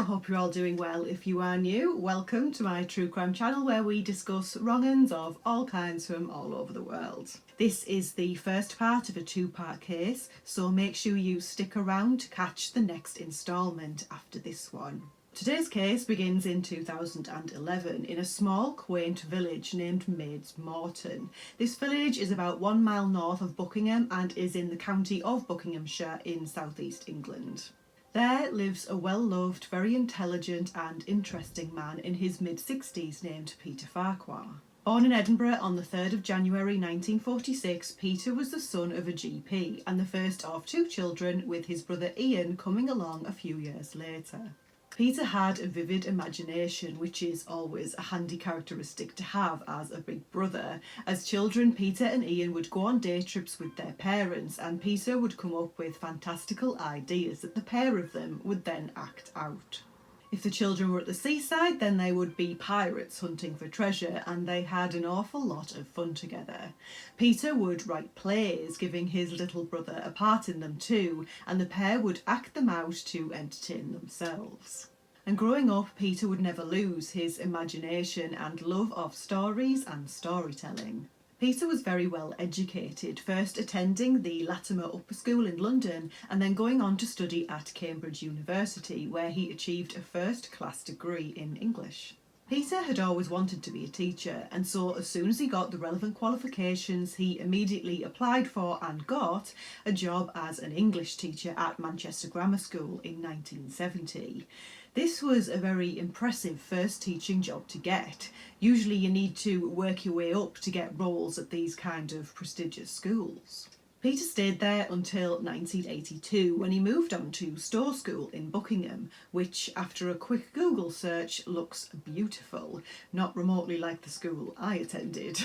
hope you're all doing well. If you are new, welcome to my true crime channel where we discuss wrong-uns of all kinds from all over the world. This is the first part of a two-part case, so make sure you stick around to catch the next instalment after this one. Today's case begins in 2011 in a small, quaint village named Maids Morton. This village is about 1 mile north of Buckingham and is in the county of Buckinghamshire in southeast England. There lives a well-loved, very intelligent and interesting man in his mid-60s named Peter Farquhar. Born in Edinburgh on the 3rd of January 1946, Peter was the son of a GP and the first of 2 children, with his brother Ian coming along a few years later. Peter had a vivid imagination, which is always a handy characteristic to have as a big brother. As children, Peter and Ian would go on day trips with their parents, and Peter would come up with fantastical ideas that the pair of them would then act out. If the children were at the seaside, then they would be pirates hunting for treasure, and they had an awful lot of fun together. Peter would write plays, giving his little brother a part in them too, and the pair would act them out to entertain themselves. And growing up, Peter would never lose his imagination and love of stories and storytelling. Peter was very well educated, first attending the Latimer Upper School in London and then going on to study at Cambridge University, where he achieved a first-class degree in English. Peter had always wanted to be a teacher, and so as soon as he got the relevant qualifications, he immediately applied for and got a job as an English teacher at Manchester Grammar School in 1970. This was a very impressive first teaching job to get. Usually you need to work your way up to get roles at these kind of prestigious schools. Peter stayed there until 1982 when he moved on to Store School in Buckingham, which after a quick Google search looks beautiful, not remotely like the school I attended.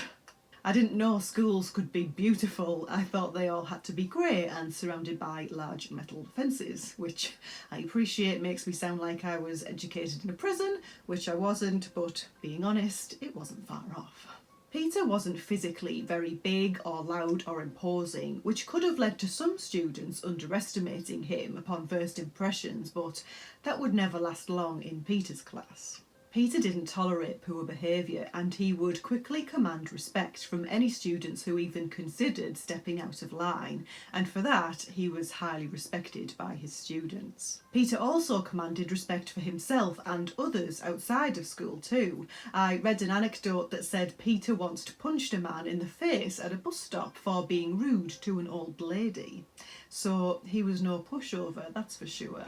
I didn't know schools could be beautiful. I thought they all had to be grey and surrounded by large metal fences, which I appreciate makes me sound like I was educated in a prison, which I wasn't, but being honest, it wasn't far off. Peter wasn't physically very big or loud or imposing, which could have led to some students underestimating him upon first impressions, but that would never last long in Peter's class. Peter didn't tolerate poor behaviour, and he would quickly command respect from any students who even considered stepping out of line, and for that he was highly respected by his students. Peter also commanded respect for himself and others outside of school too. I read an anecdote that said Peter once punched a man in the face at a bus stop for being rude to an old lady. So he was no pushover, that's for sure.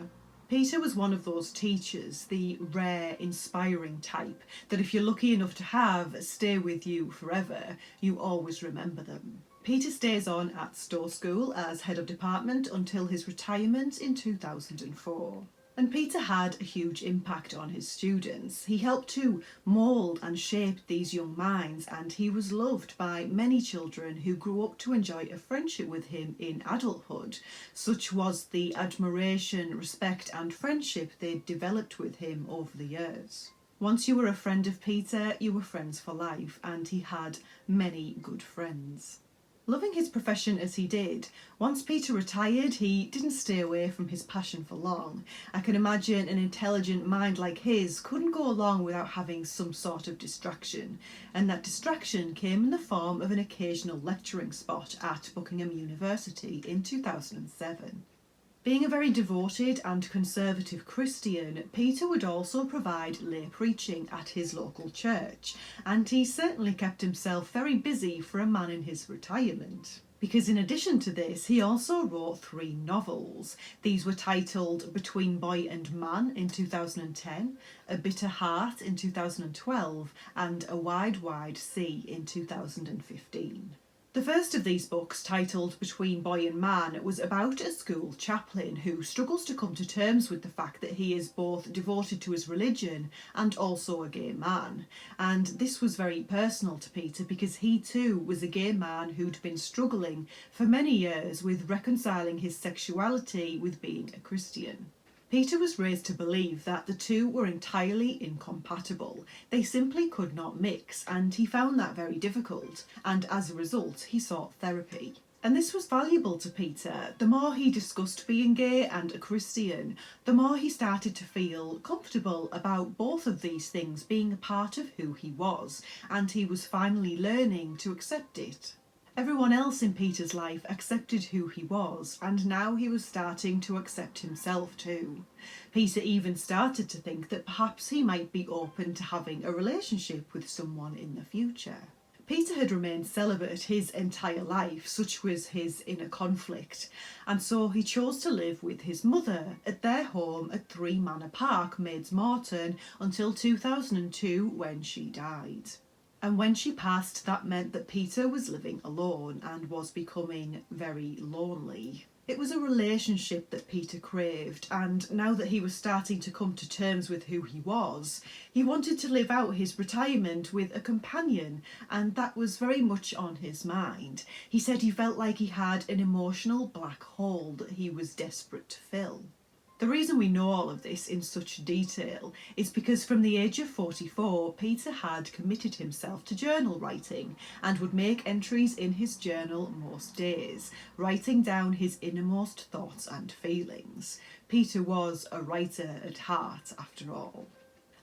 Peter was one of those teachers, the rare, inspiring type, that if you're lucky enough to have stay with you forever, you always remember them. Peter stays on at Store School as head of department until his retirement in 2004. And Peter had a huge impact on his students. He helped to mould and shape these young minds, and he was loved by many children who grew up to enjoy a friendship with him in adulthood. Such was the admiration, respect and friendship they developed with him over the years. Once you were a friend of Peter, you were friends for life, and he had many good friends. Loving his profession as he did, once Peter retired, he didn't stay away from his passion for long. I can imagine an intelligent mind like his couldn't go along without having some sort of distraction, and that distraction came in the form of an occasional lecturing spot at Buckingham University in 2007. Being a very devoted and conservative Christian, Peter would also provide lay preaching at his local church, and he certainly kept himself very busy for a man in his retirement. Because in addition to this, he also wrote 3 novels. These were titled Between Boy and Man in 2010, A Bitter Heart in 2012, and A Wide, Wide Sea in 2015. The first of these books, titled Between Boy and Man, was about a school chaplain who struggles to come to terms with the fact that he is both devoted to his religion and also a gay man. And this was very personal to Peter because he too was a gay man who'd been struggling for many years with reconciling his sexuality with being a Christian. Peter was raised to believe that the two were entirely incompatible. They simply could not mix, and he found that very difficult, and as a result he sought therapy. And this was valuable to Peter. The more he discussed being gay and a Christian, the more he started to feel comfortable about both of these things being a part of who he was, and he was finally learning to accept it. Everyone else in Peter's life accepted who he was, and now he was starting to accept himself too. Peter even started to think that perhaps he might be open to having a relationship with someone in the future. Peter had remained celibate his entire life, such was his inner conflict, and so he chose to live with his mother at their home at 3 Manor Park, Maids Morton, until 2002 when she died. And when she passed, that meant that Peter was living alone and was becoming very lonely. It was a relationship that Peter craved, and now that he was starting to come to terms with who he was, he wanted to live out his retirement with a companion, and that was very much on his mind. He said he felt like he had an emotional black hole that he was desperate to fill. The reason we know all of this in such detail is because from the age of 44, Peter had committed himself to journal writing and would make entries in his journal most days, writing down his innermost thoughts and feelings. Peter was a writer at heart, after all.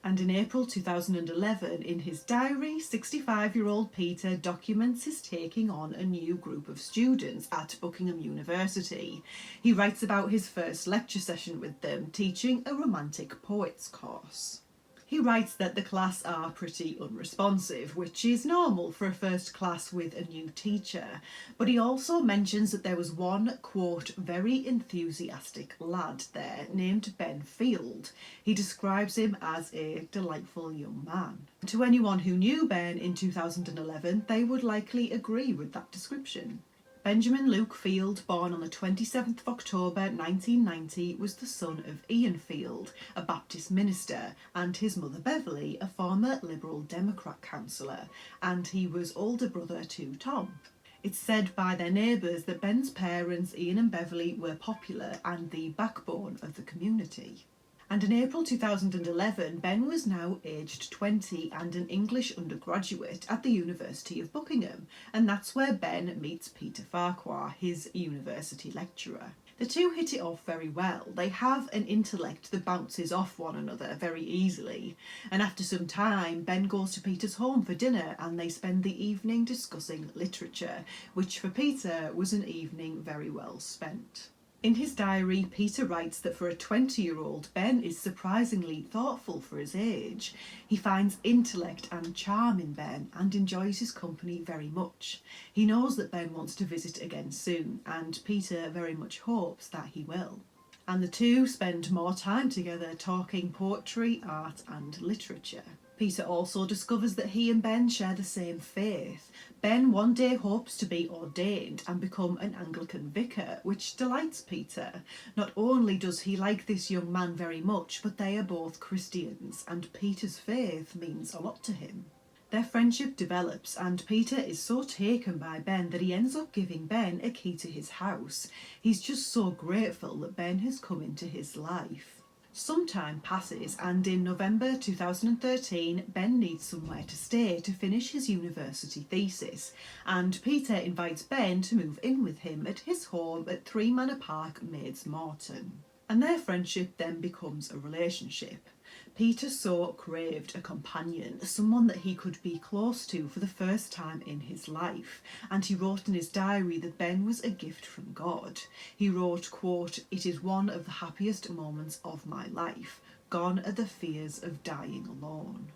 And in April 2011, in his diary, 65-year-old Peter documents his taking on a new group of students at Buckingham University. He writes about his first lecture session with them, teaching a romantic poets course. He writes that the class are pretty unresponsive, which is normal for a first class with a new teacher, but he also mentions that there was one, quote, very enthusiastic lad there named Ben Field. He describes him as a delightful young man. To anyone who knew Ben in 2011, they would likely agree with that description. Benjamin Luke Field, born on the 27th of October 1990, was the son of Ian Field, a Baptist minister, and his mother Beverly, a former Liberal Democrat councillor, and he was older brother to Tom. It's said by their neighbours that Ben's parents, Ian and Beverly, were popular and the backbone of the community. And in April 2011, Ben was now aged 20 and an English undergraduate at the University of Buckingham, and that's where Ben meets Peter Farquhar, his university lecturer. The two hit it off very well. They have an intellect that bounces off one another very easily, and after some time, Ben goes to Peter's home for dinner and they spend the evening discussing literature, which for Peter was an evening very well spent. In his diary, Peter writes that for a 20-year-old, Ben is surprisingly thoughtful for his age. He finds intellect and charm in Ben and enjoys his company very much. He knows that Ben wants to visit again soon, and Peter very much hopes that he will. And the two spend more time together talking poetry, art and literature. Peter also discovers that he and Ben share the same faith. Ben one day hopes to be ordained and become an Anglican vicar, which delights Peter. Not only does he like this young man very much, but they are both Christians, and Peter's faith means a lot to him. Their friendship develops, and Peter is so taken by Ben that he ends up giving Ben a key to his house. He's just so grateful that Ben has come into his life. Some time passes, and in November 2013, Ben needs somewhere to stay to finish his university thesis, and Peter invites Ben to move in with him at his home at 3 Manor Park, Maids Morton. And their friendship then becomes a relationship. Peter so craved a companion, someone that he could be close to for the first time in his life, and he wrote in his diary that Ben was a gift from God. He wrote, quote, "It is one of the happiest moments of my life. Gone are the fears of dying alone."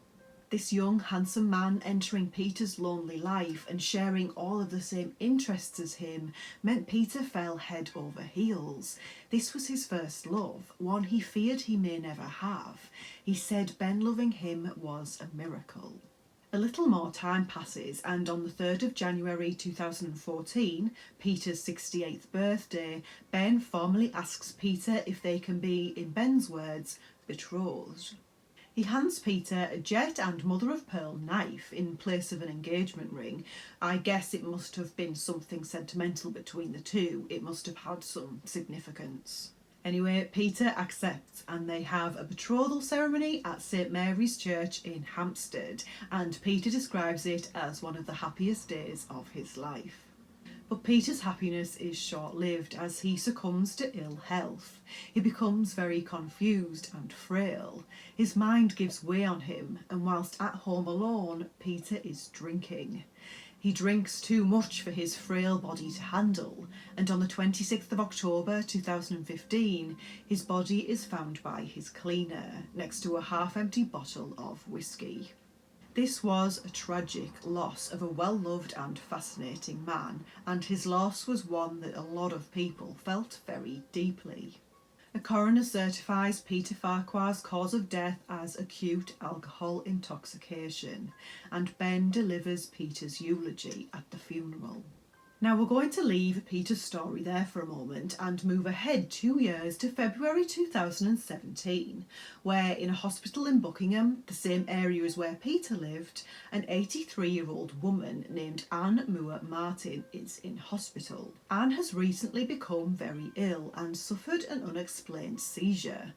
This young, handsome man entering Peter's lonely life and sharing all of the same interests as him meant Peter fell head over heels. This was his first love, one he feared he may never have. He said Ben loving him was a miracle. A little more time passes, and on the 3rd of January 2014, Peter's 68th birthday, Ben formally asks Peter if they can be, in Ben's words, betrothed. He hands Peter a jet and mother-of-pearl knife in place of an engagement ring. I guess it must have been something sentimental between the two. It must have had some significance. Anyway, Peter accepts, and they have a betrothal ceremony at St Mary's Church in Hampstead, and Peter describes it as one of the happiest days of his life. But Peter's happiness is short-lived as he succumbs to ill health. He becomes very confused and frail. His mind gives way on him, and whilst at home alone, Peter is drinking. He drinks too much for his frail body to handle, and on the 26th of October 2015, his body is found by his cleaner next to a half-empty bottle of whiskey. This was a tragic loss of a well-loved and fascinating man, and his loss was one that a lot of people felt very deeply. A coroner certifies Peter Farquhar's cause of death as acute alcohol intoxication, and Ben delivers Peter's eulogy at the funeral. Now we're going to leave Peter's story there for a moment and move ahead 2 years to February 2017, where in a hospital in Buckingham, the same area as where Peter lived, an 83-year-old woman named Anne Moore Martin is in hospital. Anne has recently become very ill and suffered an unexplained seizure.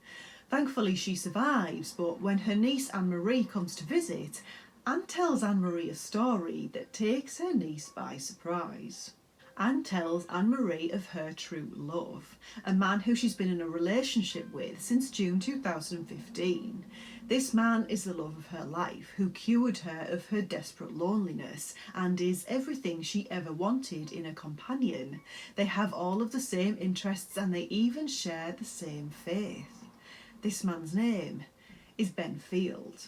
Thankfully she survives, but when her niece Anne-Marie comes to visit, Anne tells Anne-Marie a story that takes her niece by surprise. Anne tells Anne-Marie of her true love, a man who she's been in a relationship with since June 2015. This man is the love of her life, who cured her of her desperate loneliness and is everything she ever wanted in a companion. They have all of the same interests and they even share the same faith. This man's name is Ben Field.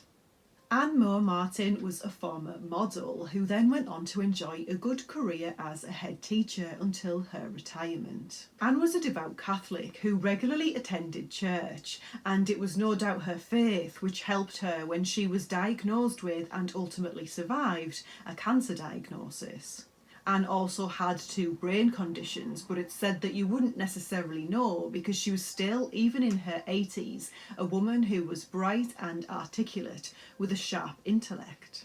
Anne Moore Martin was a former model who then went on to enjoy a good career as a head teacher until her retirement. Anne was a devout Catholic who regularly attended church, and it was no doubt her faith which helped her when she was diagnosed with and ultimately survived a cancer diagnosis. Anne also had 2 brain conditions, but it's said that you wouldn't necessarily know because she was still, even in her 80s, a woman who was bright and articulate with a sharp intellect.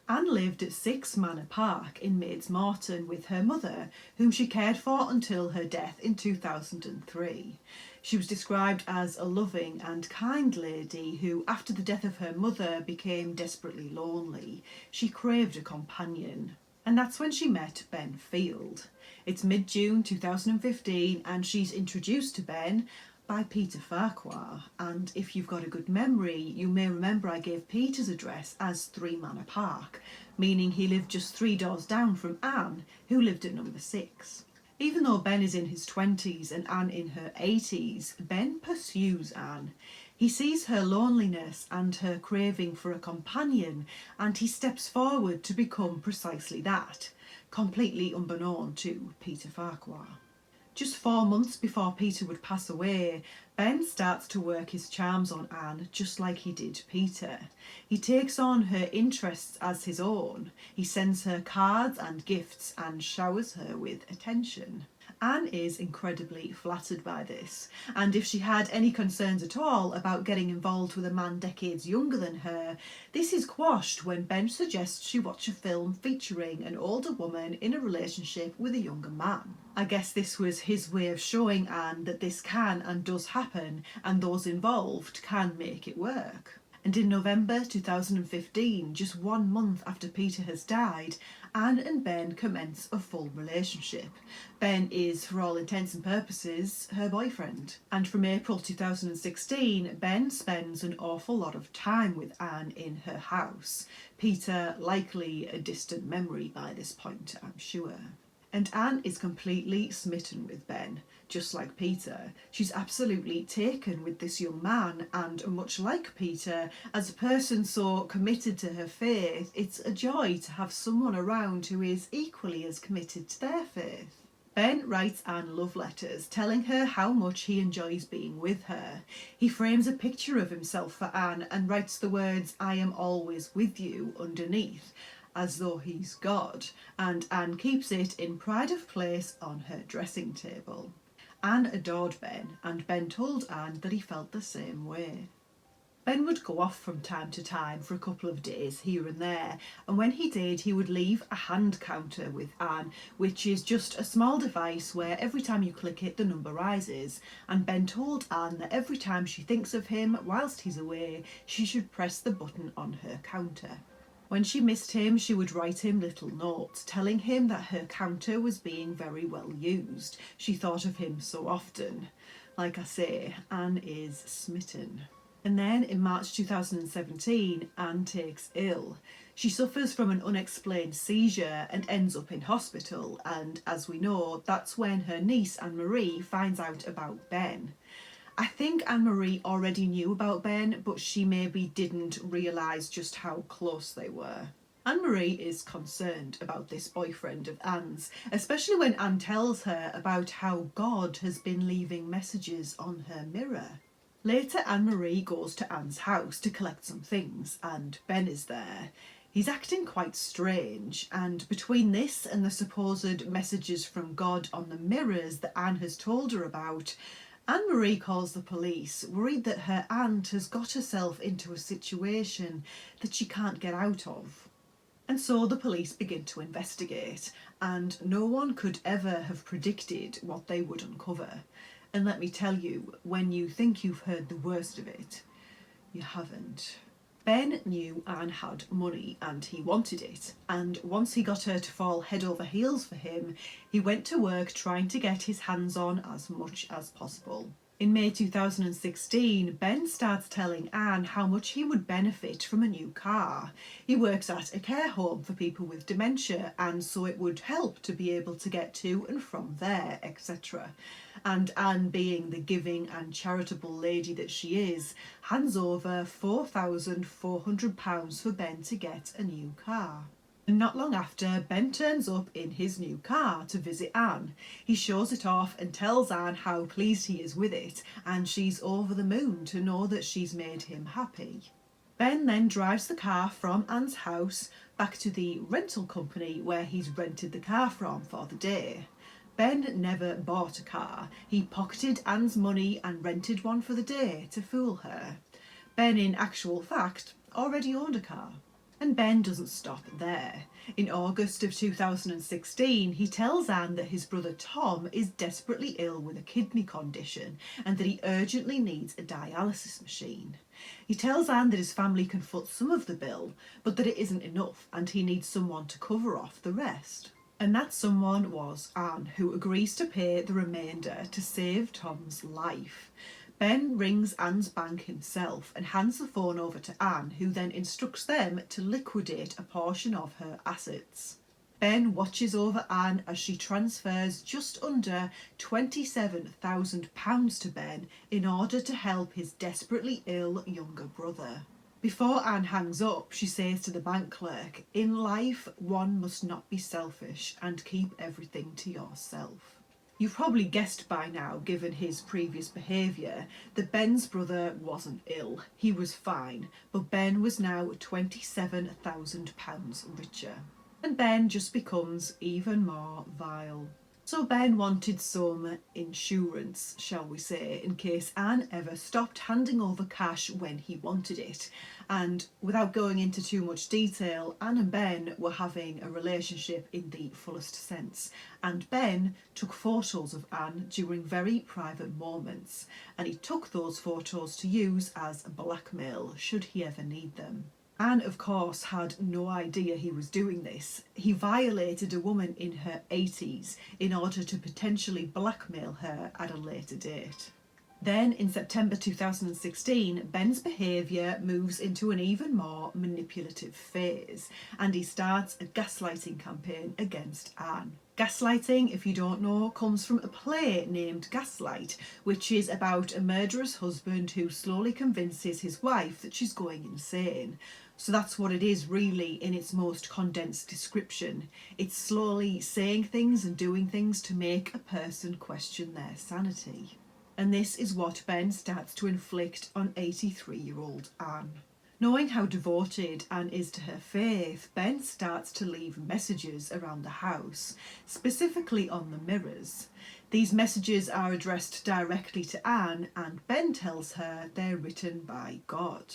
Anne lived at 6 Manor Park in Maids Morton with her mother, whom she cared for until her death in 2003. She was described as a loving and kind lady who, after the death of her mother, became desperately lonely. She craved a companion. And that's when she met Ben Field. It's mid-June 2015 and she's introduced to Ben by Peter Farquhar. And if you've got a good memory, you may remember I gave Peter's address as 3 Manor Park, meaning he lived just 3 doors down from Anne, who lived at number 6. Even though Ben is in his 20s and Anne in her 80s, Ben pursues Anne. He sees her loneliness and her craving for a companion, and he steps forward to become precisely that, completely unbeknown to Peter Farquhar. Just 4 months before Peter would pass away, Ben starts to work his charms on Anne just like he did Peter. He takes on her interests as his own. He sends her cards and gifts and showers her with attention. Anne is incredibly flattered by this, and if she had any concerns at all about getting involved with a man decades younger than her, this is quashed when Ben suggests she watch a film featuring an older woman in a relationship with a younger man. I guess this was his way of showing Anne that this can and does happen, and those involved can make it work. And in November 2015, just 1 month after Peter has died, Anne and Ben commence a full relationship. Ben is, for all intents and purposes, her boyfriend. And from April 2016, Ben spends an awful lot of time with Anne in her house. Peter, likely a distant memory by this point, I'm sure. And Anne is completely smitten with Ben. Just like Peter, she's absolutely taken with this young man, and much like Peter, as a person so committed to her faith, it's a joy to have someone around who is equally as committed to their faith. Ben writes Anne love letters, telling her how much he enjoys being with her. He frames a picture of himself for Anne and writes the words, "I am always with you," underneath, as though he's God, and Anne keeps it in pride of place on her dressing table. Anne adored Ben, and Ben told Anne that he felt the same way. Ben would go off from time to time for a couple of days here and there, and when he did, he would leave a hand counter with Anne, which is just a small device where every time you click it, the number rises, and Ben told Anne that every time she thinks of him whilst he's away, she should press the button on her counter. When she missed him, she would write him little notes, telling him that her counter was being very well used. She thought of him so often. Like I say, Anne is smitten. And then in March 2017, Anne takes ill. She suffers from an unexplained seizure and ends up in hospital, and as we know, that's when her niece Anne-Marie finds out about Ben. I think Anne-Marie already knew about Ben, but she maybe didn't realise just how close they were. Anne-Marie is concerned about this boyfriend of Anne's, especially when Anne tells her about how God has been leaving messages on her mirror. Later, Anne-Marie goes to Anne's house to collect some things, and Ben is there. He's acting quite strange, and between this and the supposed messages from God on the mirrors that Anne has told her about, Anne-Marie calls the police, worried that her aunt has got herself into a situation that she can't get out of. And so the police begin to investigate, and no one could ever have predicted what they would uncover. And let me tell you, when you think you've heard the worst of it, you haven't. Ben knew Anne had money and he wanted it, and once he got her to fall head over heels for him, he went to work trying to get his hands on as much as possible. In May 2016, Ben starts telling Anne how much he would benefit from a new car. He works at a care home for people with dementia, and so it would help to be able to get to and from there, etc. And Anne, being the giving and charitable lady that she is, hands over £4,400 for Ben to get a new car. And not long after, Ben turns up in his new car to visit Anne. He shows it off and tells Anne how pleased he is with it, and she's over the moon to know that she's made him happy. Ben then drives the car from Anne's house back to the rental company where he's rented the car from for the day. Ben never bought a car. He pocketed Anne's money and rented one for the day to fool her. Ben, in actual fact, already owned a car. And Ben doesn't stop there. In August of 2016, he tells Anne that his brother Tom is desperately ill with a kidney condition and that he urgently needs a dialysis machine. He tells Anne that his family can foot some of the bill, but that it isn't enough and he needs someone to cover off the rest. And that someone was Anne, who agrees to pay the remainder to save Tom's life. Ben rings Anne's bank himself and hands the phone over to Anne, who then instructs them to liquidate a portion of her assets. Ben watches over Anne as she transfers just under £27,000 to Ben in order to help his desperately ill younger brother. Before Anne hangs up, she says to the bank clerk, "In life, one must not be selfish and keep everything to yourself." You've probably guessed by now, given his previous behaviour, that Ben's brother wasn't ill. He was fine, but Ben was now £27,000 richer. And Ben just becomes even more vile. So Ben wanted some insurance, shall we say, in case Anne ever stopped handing over cash when he wanted it. And without going into too much detail, Anne and Ben were having a relationship in the fullest sense. And Ben took photos of Anne during very private moments, and he took those photos to use as blackmail should he ever need them. Anne, of course, had no idea he was doing this. He violated a woman in her 80s in order to potentially blackmail her at a later date. Then, in September 2016, Ben's behaviour moves into an even more manipulative phase, and he starts a gaslighting campaign against Anne. Gaslighting, if you don't know, comes from a play named Gaslight, which is about a murderous husband who slowly convinces his wife that she's going insane. So that's what it is really in its most condensed description. It's slowly saying things and doing things to make a person question their sanity. And this is what Ben starts to inflict on 83-year-old Anne. Knowing how devoted Anne is to her faith, Ben starts to leave messages around the house, specifically on the mirrors. These messages are addressed directly to Anne, and Ben tells her they're written by God.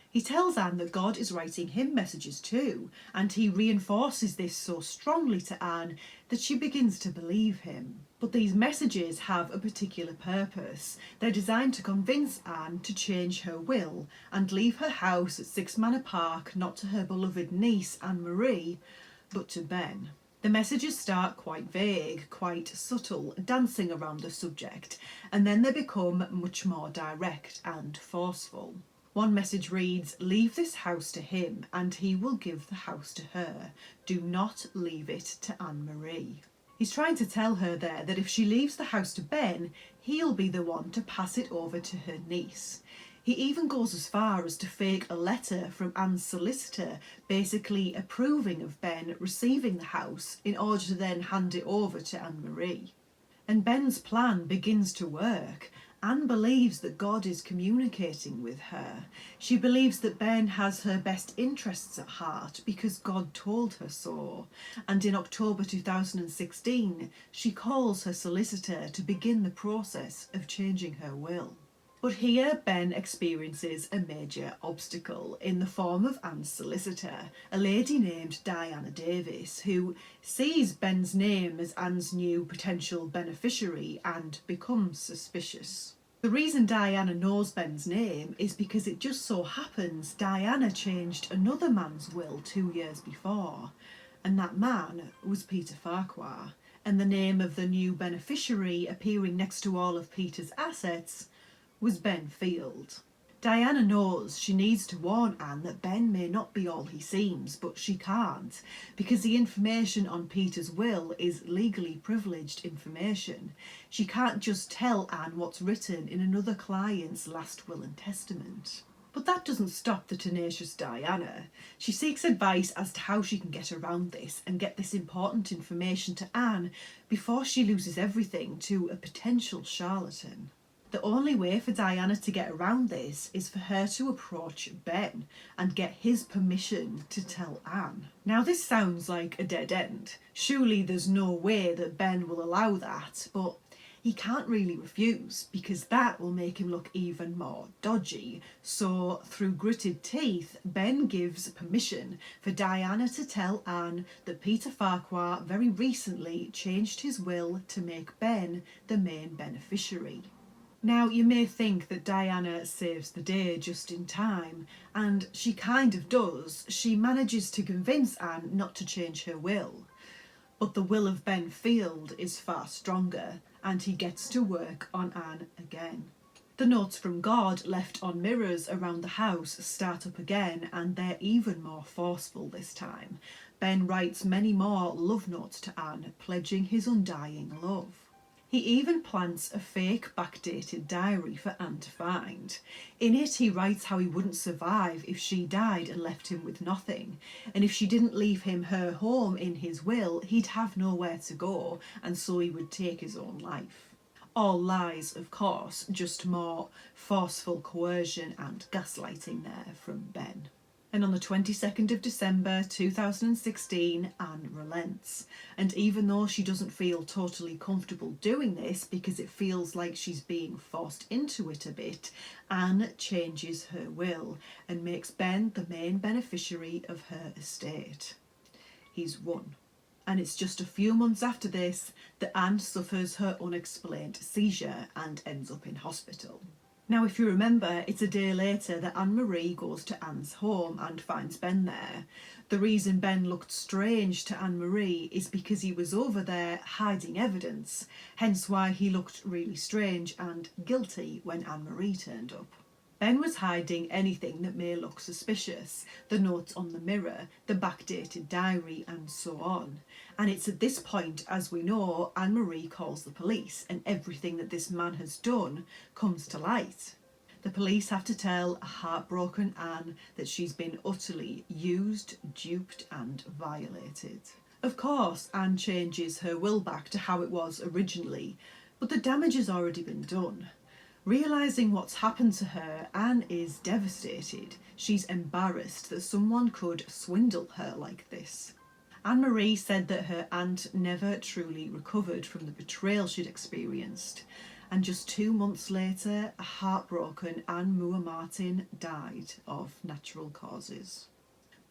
He tells Anne that God is writing him messages too, and he reinforces this so strongly to Anne that she begins to believe him. But these messages have a particular purpose. They're designed to convince Anne to change her will and leave her house at 6 Manor Park not to her beloved niece Anne-Marie, but to Ben. The messages start quite vague, quite subtle, dancing around the subject, and then they become much more direct and forceful. One message reads, "Leave this house to him and he will give the house to her. Do not leave it to Anne-Marie." He's trying to tell her there that if she leaves the house to Ben, he'll be the one to pass it over to her niece. He even goes as far as to fake a letter from Anne's solicitor, basically approving of Ben receiving the house in order to then hand it over to Anne-Marie. And Ben's plan begins to work. Anne believes that God is communicating with her. She believes that Ben has her best interests at heart because God told her so. And in October 2016, she calls her solicitor to begin the process of changing her will. But here Ben experiences a major obstacle in the form of Anne's solicitor, a lady named Diana Davis, who sees Ben's name as Anne's new potential beneficiary and becomes suspicious. The reason Diana knows Ben's name is because it just so happens Diana changed another man's will 2 years before, and that man was Peter Farquhar, and the name of the new beneficiary appearing next to all of Peter's assets was Ben Field. Diana knows she needs to warn Anne that Ben may not be all he seems, but she can't, because the information on Peter's will is legally privileged information. She can't just tell Anne what's written in another client's last will and testament. But that doesn't stop the tenacious Diana. She seeks advice as to how she can get around this and get this important information to Anne before she loses everything to a potential charlatan. The only way for Diana to get around this is for her to approach Ben and get his permission to tell Anne. Now this sounds like a dead end. Surely there's no way that Ben will allow that, but he can't really refuse because that will make him look even more dodgy. So through gritted teeth, Ben gives permission for Diana to tell Anne that Peter Farquhar very recently changed his will to make Ben the main beneficiary. Now, you may think that Diana saves the day just in time, and she kind of does. She manages to convince Anne not to change her will. But the will of Ben Field is far stronger, and he gets to work on Anne again. The notes from God left on mirrors around the house start up again, and they're even more forceful this time. Ben writes many more love notes to Anne, pledging his undying love. He even plants a fake backdated diary for Anne to find. In it he writes how he wouldn't survive if she died and left him with nothing, and if she didn't leave him her home in his will, he'd have nowhere to go, and so he would take his own life. All lies, of course, just more forceful coercion and gaslighting there from Ben. And on the 22nd of December 2016, Anne relents. And even though she doesn't feel totally comfortable doing this because it feels like she's being forced into it a bit, Anne changes her will and makes Ben the main beneficiary of her estate. He's won. And it's just a few months after this that Anne suffers her unexplained seizure and ends up in hospital. Now, if you remember, it's a day later that Anne-Marie goes to Anne's home and finds Ben there. The reason Ben looked strange to Anne-Marie is because he was over there hiding evidence, hence why he looked really strange and guilty when Anne-Marie turned up. Ben was hiding anything that may look suspicious, the notes on the mirror, the backdated diary, and so on. And it's at this point, as we know, Anne-Marie calls the police, and everything that this man has done comes to light. The police have to tell a heartbroken Anne that she's been utterly used, duped, and violated. Of course, Anne changes her will back to how it was originally, but the damage has already been done. Realising what's happened to her, Anne is devastated. She's embarrassed that someone could swindle her like this. Anne-Marie said that her aunt never truly recovered from the betrayal she'd experienced, and just 2 months later, a heartbroken Anne Moore Martin died of natural causes.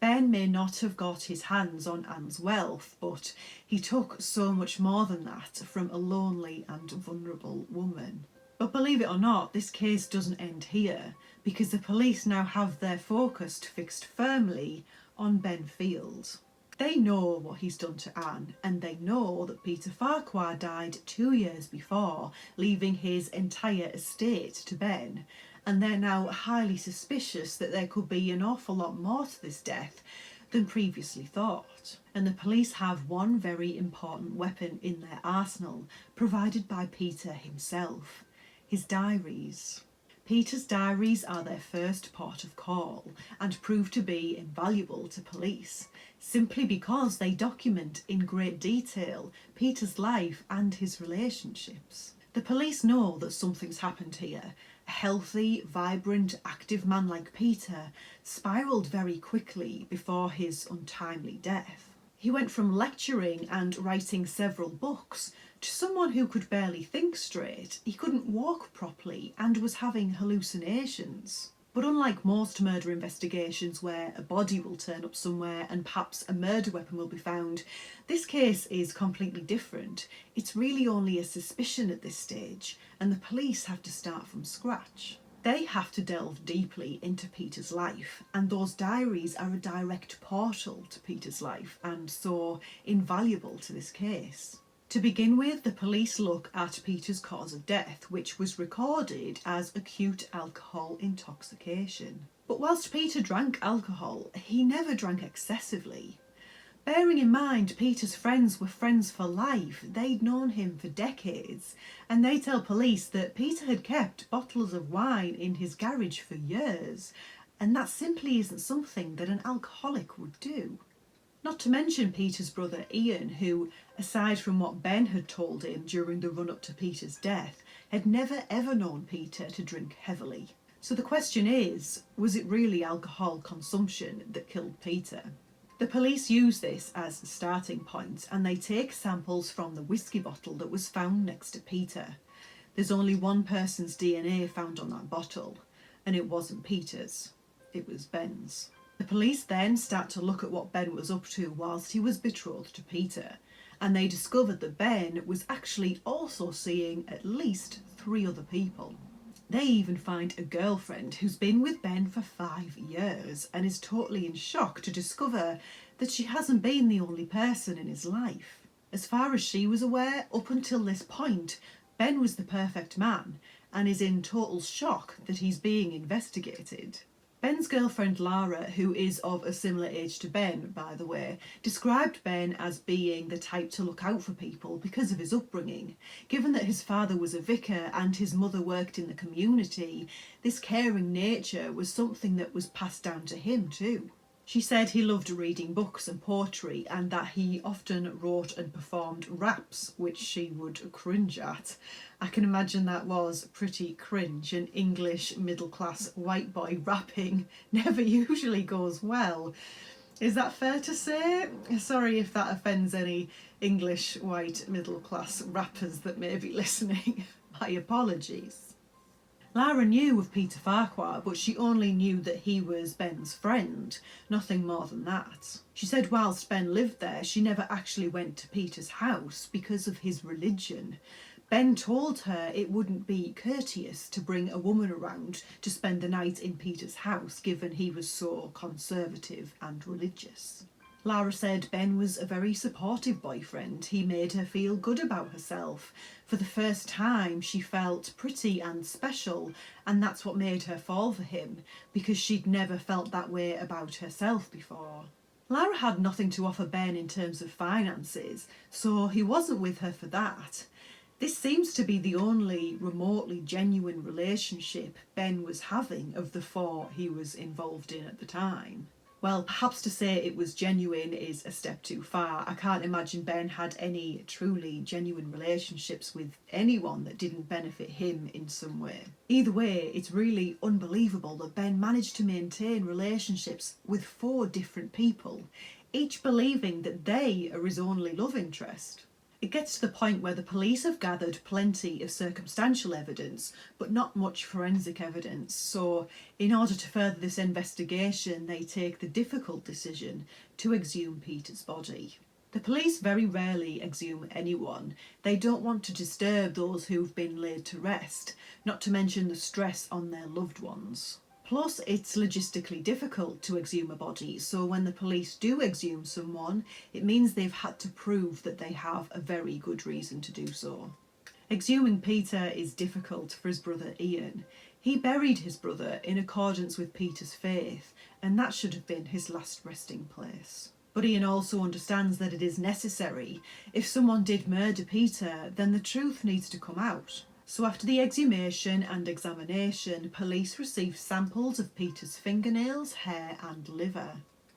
Ben may not have got his hands on Anne's wealth, but he took so much more than that from a lonely and vulnerable woman. But believe it or not, this case doesn't end here, because the police now have their focus fixed firmly on Ben Field. They know what he's done to Anne, and they know that Peter Farquhar died 2 years before, leaving his entire estate to Ben, and they're now highly suspicious that there could be an awful lot more to this death than previously thought. And the police have one very important weapon in their arsenal, provided by Peter himself: his diaries. Peter's diaries are their first port of call and prove to be invaluable to police, simply because they document in great detail Peter's life and his relationships. The police know that something's happened here. A healthy, vibrant, active man like Peter spiralled very quickly before his untimely death. He went from lecturing and writing several books to someone who could barely think straight. He couldn't walk properly and was having hallucinations. But unlike most murder investigations where a body will turn up somewhere and perhaps a murder weapon will be found, this case is completely different. It's really only a suspicion at this stage, and the police have to start from scratch. They have to delve deeply into Peter's life, and those diaries are a direct portal to Peter's life, and so invaluable to this case. To begin with, the police look at Peter's cause of death, which was recorded as acute alcohol intoxication. But whilst Peter drank alcohol, he never drank excessively. Bearing in mind Peter's friends were friends for life, they'd known him for decades, and they tell police that Peter had kept bottles of wine in his garage for years, and that simply isn't something that an alcoholic would do. Not to mention Peter's brother Ian, who, aside from what Ben had told him during the run-up to Peter's death, had never ever known Peter to drink heavily. So the question is, was it really alcohol consumption that killed Peter? The police use this as a starting point, and they take samples from the whiskey bottle that was found next to Peter. There's only one person's DNA found on that bottle, and it wasn't Peter's, it was Ben's. The police then start to look at what Ben was up to whilst he was betrothed to Peter, and they discovered that Ben was actually also seeing at least 3 other people. They even find a girlfriend who's been with Ben for 5 years and is totally in shock to discover that she hasn't been the only person in his life. As far as she was aware, up until this point, Ben was the perfect man and is in total shock that he's being investigated. Ben's girlfriend Lara, who is of a similar age to Ben, by the way, described Ben as being the type to look out for people because of his upbringing. Given that his father was a vicar and his mother worked in the community, this caring nature was something that was passed down to him too. She said he loved reading books and poetry, and that he often wrote and performed raps, which she would cringe at. I can imagine that was pretty cringe. An English middle-class white boy rapping never usually goes well. Is that fair to say? Sorry if that offends any English white middle-class rappers that may be listening. My apologies. Lara knew of Peter Farquhar, but she only knew that he was Ben's friend, nothing more than that. She said whilst Ben lived there, she never actually went to Peter's house because of his religion. Ben told her it wouldn't be courteous to bring a woman around to spend the night in Peter's house, given he was so conservative and religious. Lara said Ben was a very supportive boyfriend. He made her feel good about herself. For the first time, she felt pretty and special, and that's what made her fall for him, because she'd never felt that way about herself before. Lara had nothing to offer Ben in terms of finances, so he wasn't with her for that. This seems to be the only remotely genuine relationship Ben was having of the 4 he was involved in at the time. Well, perhaps to say it was genuine is a step too far. I can't imagine Ben had any truly genuine relationships with anyone that didn't benefit him in some way. Either way, it's really unbelievable that Ben managed to maintain relationships with 4 different people, each believing that they are his only love interest. It gets to the point where the police have gathered plenty of circumstantial evidence, but not much forensic evidence. So, in order to further this investigation, they take the difficult decision to exhume Peter's body. The police very rarely exhume anyone. They don't want to disturb those who've been laid to rest, not to mention the stress on their loved ones. Plus, it's logistically difficult to exhume a body, so when the police do exhume someone, it means they've had to prove that they have a very good reason to do so. Exhuming Peter is difficult for his brother Ian. He buried his brother in accordance with Peter's faith, and that should have been his last resting place. But Ian also understands that it is necessary. If someone did murder Peter, then the truth needs to come out. So after the exhumation and examination, police received samples of Peter's fingernails, hair and liver.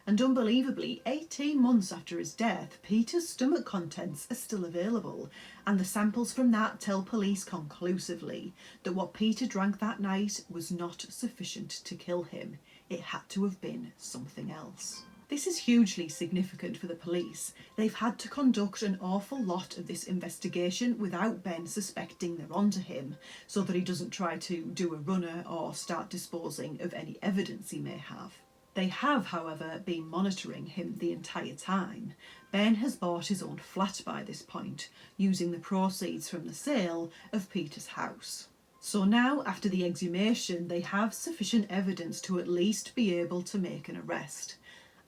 And unbelievably, 18 months after his death, Peter's stomach contents are still available, and the samples from that tell police conclusively that what Peter drank that night was not sufficient to kill him. It had to have been something else. This is hugely significant for the police. They've had to conduct an awful lot of this investigation without Ben suspecting they're onto him, so that he doesn't try to do a runner or start disposing of any evidence he may have. They have, however, been monitoring him the entire time. Ben has bought his own flat by this point, using the proceeds from the sale of Peter's house. So now, after the exhumation, they have sufficient evidence to at least be able to make an arrest.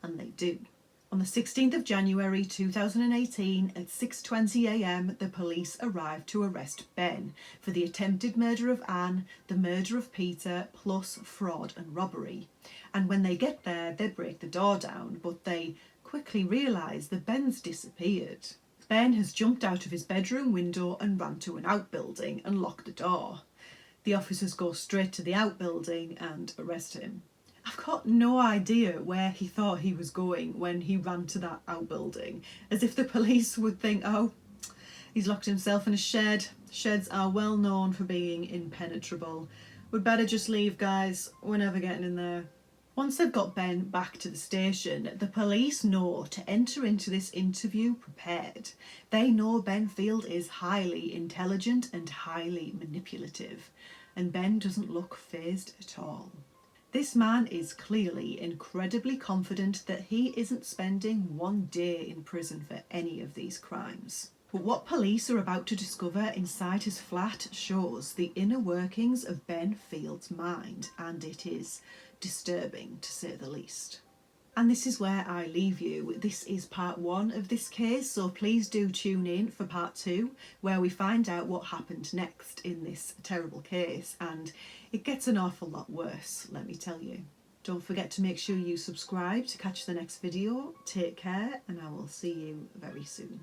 And they do. On the 16th of January 2018 at 6:20 a.m, the police arrived to arrest Ben for the attempted murder of Anne, the murder of Peter, plus fraud and robbery. And when they get there, they break the door down, but they quickly realise that Ben's disappeared. Ben has jumped out of his bedroom window and ran to an outbuilding and locked the door. The officers go straight to the outbuilding and arrest him. I've got no idea where he thought he was going when he ran to that outbuilding, as if the police would think, oh, he's locked himself in a shed. Sheds are well known for being impenetrable. We'd better just leave, guys. We're never getting in there. Once they've got Ben back to the station, the police know to enter into this interview prepared. They know Ben Field is highly intelligent and highly manipulative, and Ben doesn't look fazed at all. This man is clearly incredibly confident that he isn't spending one day in prison for any of these crimes. But what police are about to discover inside his flat shows the inner workings of Ben Field's mind, and it is disturbing to say the least. And this is where I leave you. This is part 1 of this case, so please do tune in for part 2, where we find out what happened next in this terrible case, and it gets an awful lot worse, let me tell you. Don't forget to make sure you subscribe to catch the next video. Take care, and I will see you very soon.